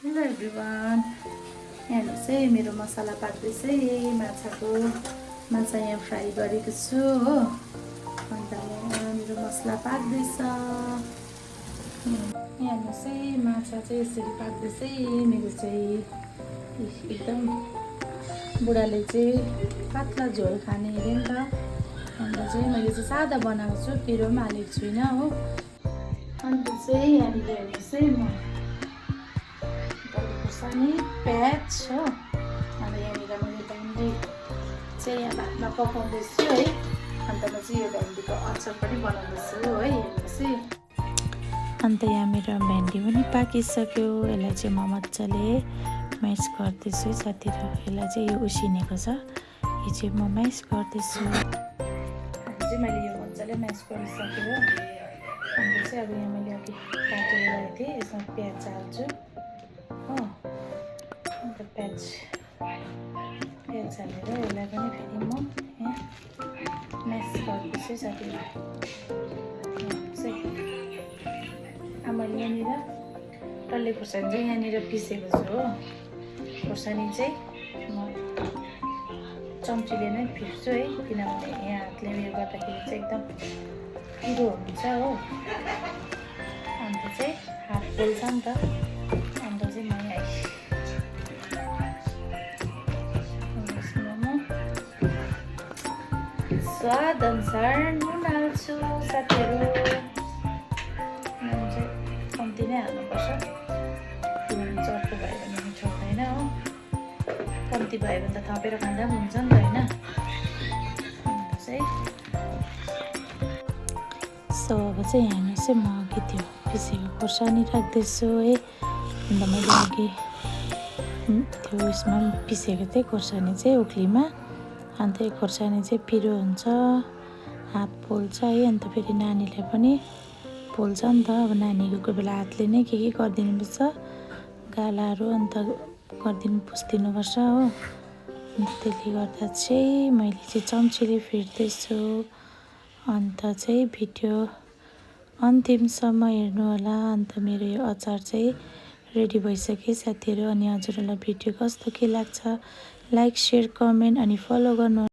Hello everyone, यहाँ चाहिँ मेरो मसला पाक्दैछ है। माछा यहाँ फ्राई गरेको छु हो। अन्त यहाँ मेरो मसला पाक्दैछ। यहाँ चाहिँ माछा चाहिँ यसरी पाक्दैछ है। मेरो चाहिँ एकदम बुढाले चाहिँ पातला झोल खाने अरे नि त। अन्त चाहिँ मैले चाहिँ सादा बनाएको छु, पिरो पनि हालेको छुइनँ हो। अन्त चाहिँ यहाँनिर हेर्नुहोस् है, म खोर्सानी प्याज हो। अन्त यहाँनिर मैले भेन्डी चाहिँ यहाँ भातमा पकाउँदैछु है। अन्त म चाहिँ यो भेन्डीको अचार पनि बनाउँदैछु है, हेर्नुहोस् है। अन्त यहाँ मेरो भेन्डी पनि पाकिसक्यो। यसलाई चाहिँ म मजाले म्यास गर्दैछु है साथीहरू। यसलाई चाहिँ यो उसिनेको छ, यो चाहिँ म म्यास गर्दैछु। अन्त चाहिँ मैले यो मजाले म्यास गरिसकेँ हो। अन्त चाहिँ अब यहाँ मैले अघि काटेर राखेको थिएँ, यसमा प्याज हाल्छु हो। अन्त प्याज हालेर यसलाई पनि फेरि म यहाँ म्यास गर्दैछु साथीहरू। अब मैले यहाँनिर डल्ले खोर्सानी चाहिँ यहाँनिर पिसेको छु हो। खोर्सानी चाहिँ म चम्चीले नै फिट्छु है, किनभने यहाँ हातले उयो गर्दाखेरि चाहिँ एकदम पिरो हुन्छ हो। अन्त चाहिँ हात पोल्छ नि त। अन्त चाहिँ म यहाँ स्वाद अनुसार नुन हाल्छु साथीहरू। नुन चाहिँ कम्ती नै हाल्नुपर्छ, किनभने चर्को भयो भने मिठो हुँदैन हो। कम्ती भयो भने त थपेर खाँदा पनि हुन्छ नि त होइन। अन्त चाहिँ अब चाहिँ हेर्नुहोस् है, म अघि त्यो पिसेको खोर्सानी राख्दैछु है। अन्त मैले अघि त्यो उयसमा पिसेको थिएँ खोर्सानी चाहिँ ओख्लीमा। अन्त यो खोर्सानी चाहिँ पिरो हुन्छ, हात पोल्छ है। अन्त फेरि नानीलाई पनि पोल्छ नि त। अब नानीको कोही बेला हातले नै के गरिदिनुपर्छ, गालाहरू अन्त पुछिदिनुपर्छ हो। अन्त त्यसले गर्दा चाहिँ मैले चाहिँ चम्चीले फिट्दैछु। अन्त चाहिँ भिडियो अन्तिमसम्म हेर्नु होला। अन्त मेरो यो अचार चाहिँ रेडी भइसक्यो साथीहरू। अनि हजुरहरूलाई भिडियो कस्तो के लाग्छ, लाइक, सेयर, कमेन्ट अनि फलो गर्नु।